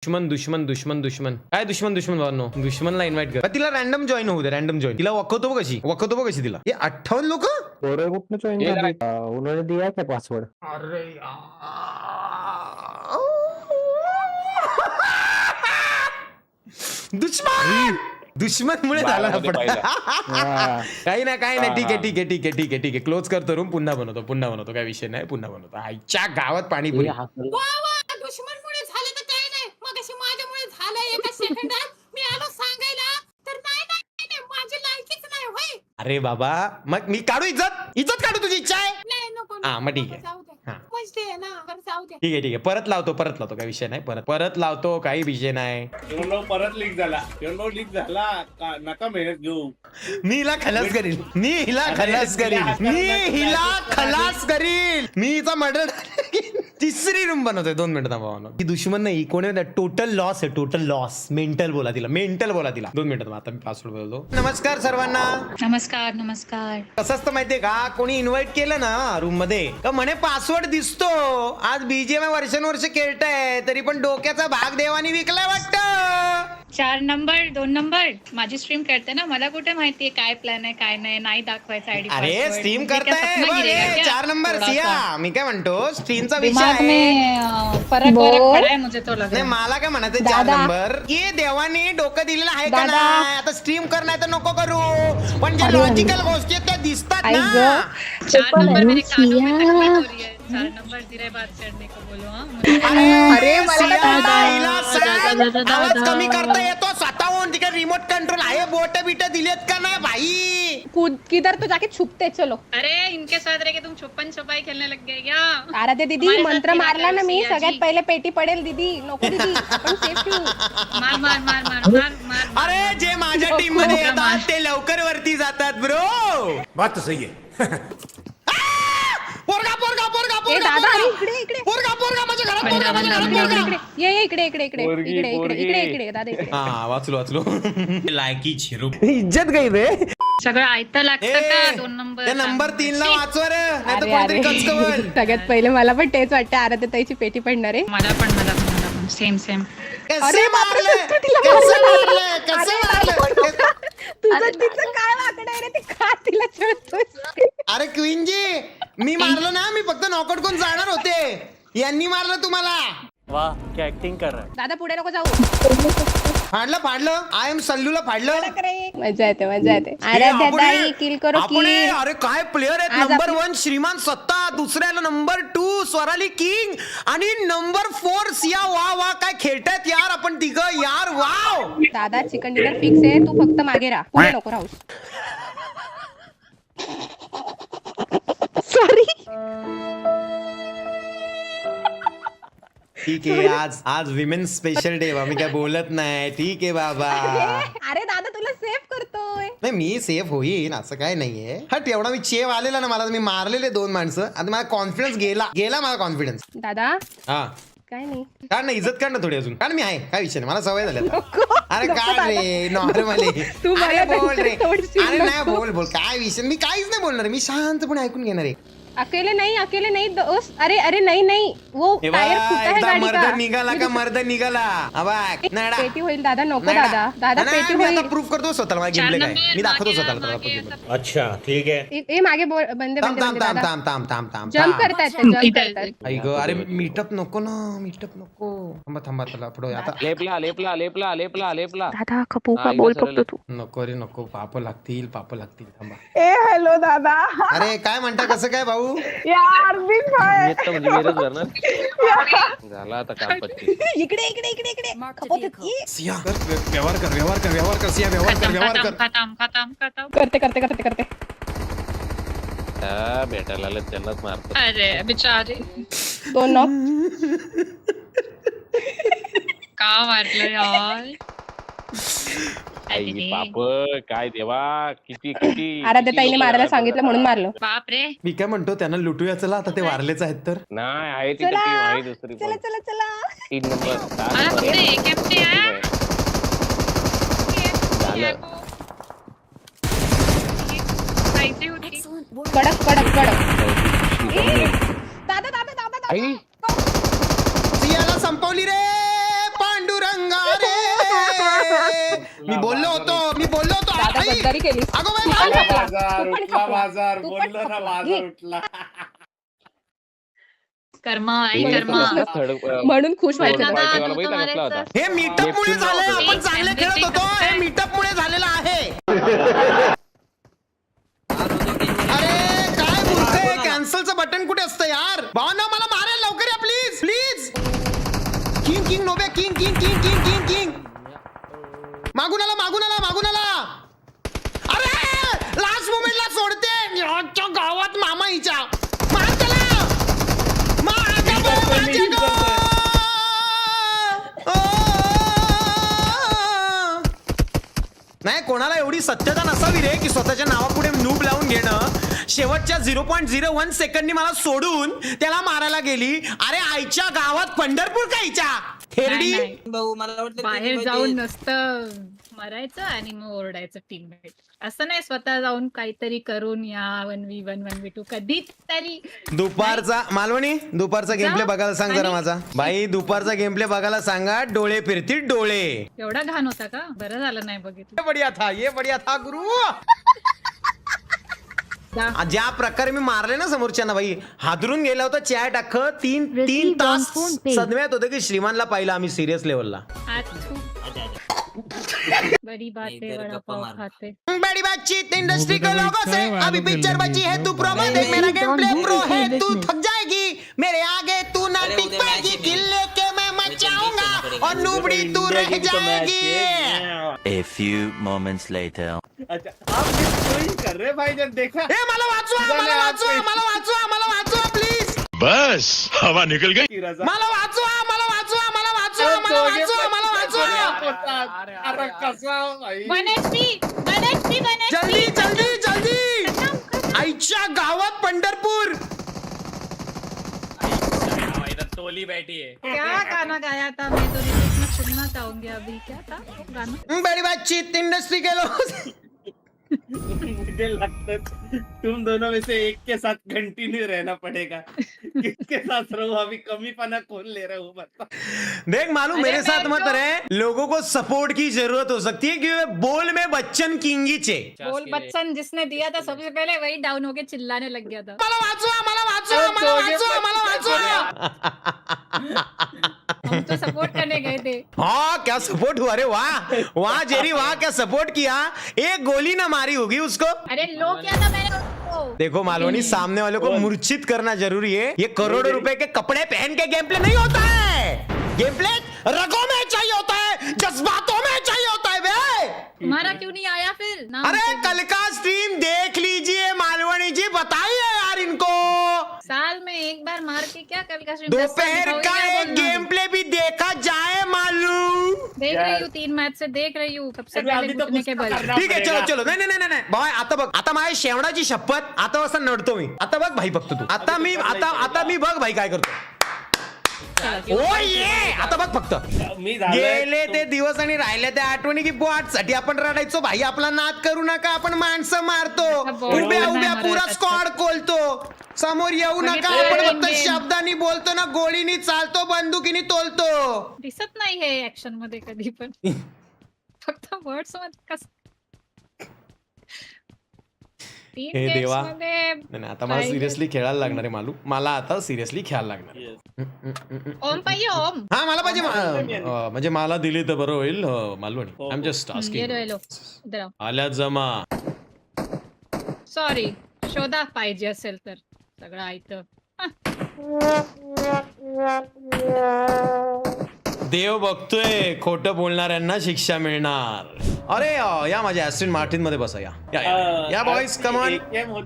दुश्मन दुश्मन दुश्मन दुश्मन काय दुश्मन दुश्मन भावनो दुश्मनला इन्व्हाइट कर तिला रॅन्डम जॉईन होऊ दे रॅन्डम जॉईन तिला वखवतो बघ कशी तिला हे 58 लोक उन्होंने दिया क्या पासवर्ड? अरे दुश्मन दुश्मन मुळे झाला काही नाही ठीक आहे क्लोज करतो रूम पुन्हा बनवतो काय विषय नाही पुन्हा बनवतो आईच्या गावात पाणीपुरी दुश्मनमुळे झालं तर काही नाही मग अशी माझ्यामुळे झालं एका सेकंदात मी आलो सांगायला तर नाही माझी लायकीच नाही होय. अरे बाबा मग मी काढू इज्जत काढू तुझी इच्छा आहे नाही नको हा मग ठीक आहे जाऊ दे हा. मस्त आहे ना बरं जाऊ दे ठीक आहे परत लावतो काही विषय नाही परत लावतो काही विषय नाही परत लीक झाला नका मेहनत घेऊ मी हिला खलास करील मी हिचा मर्डर तिसरी रूम बनवतोय 2 मिनिटं थांबा ती दुश्मन नाही कोण टोटल लॉस मेंटल बोला तिला 2 मिनिटं आता मी पासवर्ड बोलतो. नमस्कार सर्वांना नमस्कार कसं असतं माहितीये का कोणी इन्व्हाइट केलं ना रूम मध्ये का म्हणे पासवर्ड दिसतो आज बीजीएम वर्षानुवर्ष खेळताय तरी पण डोक्याचा भाग देवानी विकलाय वाटतं. 4 नंबर 2 नंबर माझी स्ट्रीम करते ना मला कुठे माहितीये काय प्लॅन आहे काय नाही दाखवायचं आयडी. अरे स्ट्रीम करताय 4 नंबर सिया मी काय म्हणतो स्ट्रीमचा विषय आहे फरक मुझे तो लग नाही मला काय म्हणायचं 4 नंबर ये देवाने डोकं दिलेलं आहे का नाही आता स्ट्रीम करणार तर नको करू पण ज्या लॉजिकल गोष्टी आहेत त्या दिसतात ना. 4 नंबर मेरे कानों में तकलीफ हो रही है 4 नंबर धीरे बात करने को बोलो हाँ. अरे आवाज कमी करता येतो स्वतःहून तिकडे रिमोट कंट्रोल आहे बोट बिट दिलेत का नाही भाई किधर तो जाके छुपते चलो. अरे इनके साथ रह के तुम छुपन छुपाई खेलने लग गए क्या? अरे दीदी मंत्र मारला ना मी सगळ्यात पहिले पेटी पडेल दीदी नको दीदी आपण सेफ ठेवू. मार अरे जे माझ्या टीम मध्ये येतात ते लवकर वरती जातात ब्रो बात तो सही है पोरगा ए दादा अरे इकडे पोरगा माझ्या घरात ये इकडे दादा इकडे. हा वाचलो लायकी झिरो इज्जत गई रे सगळं आयतं लागतं का 2 नंबर ते नंबर 3 ला वाचव रे नाही तर कोणतरी कचकवल. सगळ्यात पहिले मला पण तेच वाटतं आराध्याताईची पेटी पडणार आहे. मला पण सेम कसे मारले तुझं तिचं काय वाकडं आहे रे ते का तिला चढतोय. अरे क्वीनजी मी मारलो ना मी फक्त नॉकआउट करून जाणार होते यांनी मारलं तुम्हाला. वाह क्या एक्टिंग कर रहा है. दादा पुढे नको जाऊ. फाडलं आय एम सल्लूला फाडलं. मजा येते आराध्याताई किल करो आपण अरे काय प्लेयर आहेत नंबर 1 श्रीमान सत्ता दुसऱ्याला नंबर 2 स्वराली किंग आणि नंबर 4 सिया वा काय खेळतायत यार आपण तिघं यार वाव. दादा चिकन डिनर फिक्स आहे तू फक्त मागे राहा पुढे नको राहू. सॉरी ठीक आहे आज विमेन्स स्पेशल डे मी काय बोलत नाही ठीक आहे बाबा. अरे दादा तुला सेफ करतोय. नाही मी सेफ होईन असं काय नाहीये हट एवढा मी चेव आलेला ना मला मी मारलेले 2 माणसं आता माझा कॉन्फिडन्स गेला माझा कॉन्फिडन्स. दादा हा काय नाही काढ ना इज्जत काढ ना थोडी अजून काढ मी आहे काय विषय नाही मला सवय झाली आता. अरे काढ रे नॉर्मली तू अरे बोल रे तोडशील अरे नाही बोल काय विषय मी काहीच नाही बोलणार मी शांतपणे ऐकून घेणार आहे. अकेले नहीं दोस्त. अरे नहीं वो टायर फुटा है गाड़ी मर्द का. निघाला का मर्द निघाला अबाक नाडा पेटी होईल दादा नको दादा पेटी होईल. प्रूफ करतो स्वतःला माझा गेमप्ले काय मी दाखवतो स्वतःला. अच्छा ठीक है. ए मागे बंदे थांब जंप करतायत. आई ग अरे मीटअप नको थांबा त्याला पुढे आता लेपला दादा खपू का बोल फक्त तू. नको रे नको पाप लागतील थांबा. ए हॅलो दादा. अरे काय म्हणता कसं काय भाऊ यार मी काय म्हणजे मेरच भरणार झाला आता कापची इकडे खपत होती. सिया व्यवहार कर सिया व्यवहार कर खत्म. करते भेटायला आलं त्यांनाच मारतो. अरे बिचारे 2 नॉक. का मारलं यार. आई बाप काय देवा किती आराध्याताईने मारायला सांगितलं म्हणून मारलं. बाप रे मी काय म्हणतो त्यांना लुटूया चला आता ते वारलेच आहेत तर. नाही आहे ती टीम आहे दुसरी पण. चला 3 नंबर अरे केमटे आहे कडक दादा आई सियाला संपवली रे पांडुरंग. मी बोललो होतो दादा आई! गद्दारी केली. अगो बाई, तू पण बाई! खपला. बाजार तू पण उठला खपला. बाजार तू पण बोललो ना खपला. बाजार घे. उठला कर्मा आई कर्मा म्हणून खुश व्हायचं दादा, नसतं. तू तो मारायचं. हे मीटअप मुळे झालंय आपण चांगले खेळत होतो हे मीटअप मुळे झालेलं आहे अरे काय बोलतोय कॅन्सलचं बटन कुठे असतं यार भावना मला मारेल लवकर या प्लीज प्लीज किंग नोबे किंग मागून आला अरे लास्ट मोमेंटला सोडते याच्या गावात मामा हिच्या मार त्याला मार आता बरं, माझे गं! नाही कोणाला एवढी सत्यता नसावी रे की स्वतःच्या नावापुढे नूब लावून घेणं शेवटच्या 0.01 सेकंडनी मला सोडून त्याला मारायला गेली अरे आईच्या गावात पंढरपूर का हिच्या थेरडी नाही, नाही. भाऊ मला वाटतं बाहेर जाऊन नसतं मरायचं आणि मग ओरडायचं टीममेट असं नाही स्वतः जाऊन काहीतरी करून या 1v1 1v2 कधीतरी दुपारचा मालवणी दुपारचा गेम प्ले बघायला सांग जरा आणि- माझा बाई दुपारचा गेम प्ले बघायला सांगा डोळे फिरतील डोळे एवढा घाण होता का बरं झालं नाही बघितलं ये बढिया था गुरु जा. ज्या प्रकारे मी मारले ना समोरच्यांना भाई हादरून गेला होता चॅट अख्खं तीन तास सदम्यात होते की श्रीमानला पाहिलं आम्ही सिरियस लेवलला आज खूप बड़ी बातें इधर वड़ा गप्पा पाव मार. खाते बड़ी बातचीत इंडस्ट्री के लोगों से अभी पिक्चर बची है तू प्रोमो देख मेरा गेम प्ले प्रो है तू थक जाएगी मेरे आगे तू ना अरे टिक उधर पाएगी मैच है। किल लेके मैं मचाऊंगा और नूबड़ी तू रह जाएगी A few moments later. अच्छा आप ये कर रहे भाई जब देखा ए मला वाचवा प्लीज बस हवा निकल गई. की रजा मला वाचवा अरे कसा भाई बनश्री जल्दी आईच्या गावात पंढरपूर टोली बैठी है क्या गाना गाया था मैं तो रिपीट में सुनना चाहूंगी अभी क्या था वो गाना बड़ी बातचीत इंडस्ट्री के लोगों से मुझे लगता है तुम दोनों में से एक के साथ कंटिन्यू रहना पड़ेगा किसके साथ रहूं अभी कमीपना कौन ले रहा हूँ बता देख मालूम मेरे साथ मत रहे लोगों को सपोर्ट की जरूरत हो सकती है क्योंकि बोल में बच्चन किंगी चे बोल बच्चन जिसने दिया था सबसे पहले वही डाउन होके चिल्लाने लग गया था मला वाचवा हम तो सपोर्ट करने गए थे हाँ क्या सपोर्ट हुआ अरे वाह जेरी वाह क्या सपोर्ट किया एक गोली ना मारी होगी उसको अरे लो क्या था मैंने उसको देखो मालवनी सामने वाले को मूर्छित करना जरूरी है ये करोड़ों रुपए के कपड़े पहन के गेम प्ले नहीं होता है गेम प्ले रगों में चाहिए होता है जज्बातों में चाहिए होता है बे तुम्हारा क्यों नहीं आया फिर नाम अरे से? कल का स्ट्रीम देख लीजिए मालवनी जी बताइए यार इनको साल में एक बार मार के क्या कल का stream दोपहर 10 का दिखाओगे एक क्या गेम प्ले भी देखा जाए मालूम देख रही हूँ 3 मैच से देख रही हूँ सबसे अभी पहले तो घुटने कुछ के बल करना ठीक आहे पड़ेगा। चलो नाही भाई आता बघ आता माझ्या शेवणाची शपथ आता वाजता नडतो मी आता बघ भाई फक्त तू आता मी बघ भाई काय करतो ओ ये आता बघ फक्त मी झालोय गेले ते दिवस आणि राहिले त्या आठवणी की साठी आपण रडायचो भाई आपला नाद करू नका आपण माणसं मारतो बरोबर उभ्या नाही उभ्या मारत पुरा आता. स्क्वॉड खोलतो समोर येऊ नका बघितलं आपण रे फक्त game. शब्दांनी बोलतो ना गोळीनी चालतो बंदुकीनी तोलतो दिसत नाही हे ऍक्शन मध्ये कधी पण फक्त वर्ड्स मध्ये कस तीन हे games देवा. मध्ये नाही आता मला सिरियसली खेळायला लागणार आहे मालू मला आता सिरियसली खेळायला लागणार आहे. ओम पाहिजे ओम हा मला पाहिजे म्हणजे मला दिली तर बरं होईल मालवणी आय एम जस्ट ये आस्किंग लो इधर आओ आल्या जमा सॉरी शोधा पाहिजे असेल तर सगळं ऐकतं देव बघतोय खोटं बोलणाऱ्यांना शिक्षा मिळणार अरे या माझ्या ऍस्ट्रिन मार्टिन मध्ये बसा या बॉईज कमॉन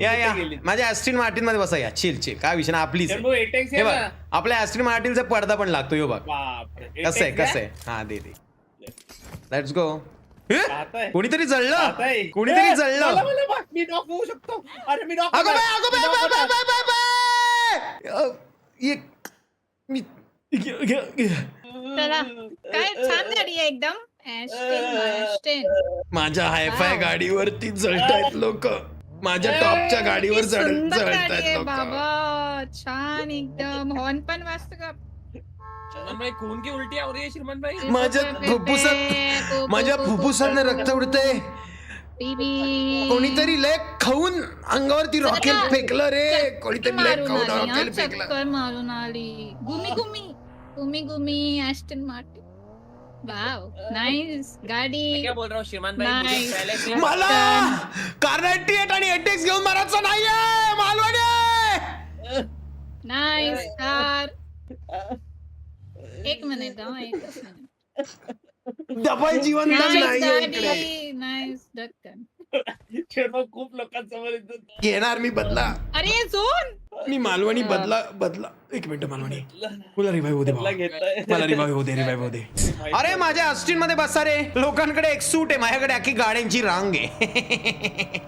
या माझ्या ऍस्ट्रिन मार्टिन मध्ये बसा या चिल काय विषय ना आपलीच आहे. जम्बो एटेक्स हे है बघ ना आपल्या ऍस्ट्रिन मार्टिनचा पडदा पण लागतो यो बघ बाप रे कसं आहे Atex कसं आहे हा दे लेट्स गो आता आहे. कोणीतरी आता जळलं आहे. कोणीतरी ए, जळलं मला बघ, मी नॉक होऊ शकतो अरे मी नॉक अगो बाय चला काय छान गाडी आहे एकदम ऍस्टेन माझ्या हायफाय गाडीवरती जळतायत लोक माझ्या टॉपच्या गाडीवर सुंदर गाडी जळतायत आहे लोक बाबा छान एकदम हॉर्न पण मस्त का श्रीमान भाई खून की उल्टी हो रही है श्रीमान भाई. माझ्या फुफ्फुसात माझ्या फुफ्फुसात रक्त उडतंय. बेबी कोणीतरी लय खाऊन अंगावरती रॉकेल फेकलं रे. कोणीतरी लय खाऊन रॉकेल फेकलं. चक्कर मारून आली. गुमी गुमी ॲस्टन मार्टिन. वाव नाईस गाडी. क्या बोल रहा हूँ श्रीमान भाई. मुझे Nice. पहले से मला कार 98 आणि 8X घेऊन मारायचं नाहीये मालवणी. Nice car. एक मिनिट एकच मिनिट. दबाई जीवन नाईस नाहीये इकडे. गाडी. नाईस डक्कन. श्रीमान खूप लोकांसमोर इज्जत. घेणार मी बदला. अरे झोन. मी मालवणी बदला. एक मिनिट मालवणी. मला रिवाईव्ह होते बदला घेताय. मला रिवाईव्ह होते. अरे माझ्या अस्टिन मध्ये बसा रे. लोकांकडे एक सूट आहे, माझ्याकडे अख्खी गाड्यांची रांग आहे.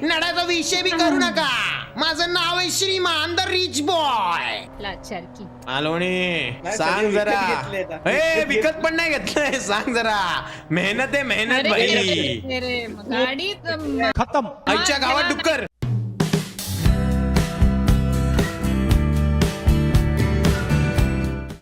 नडाचा विषय बी करू नका. माझं नाव आहे श्रीमान द रिच बॉय. लाचारकी. मालवणी नाही, सांग सगळे जरा. विकत घेतले आता. ए विकत पण नाही घेतलंय. सांग जरा. मेहनत आहे मेहनत भाई. अरे गाडी खत्म. आईच्या गावात डुक्कर.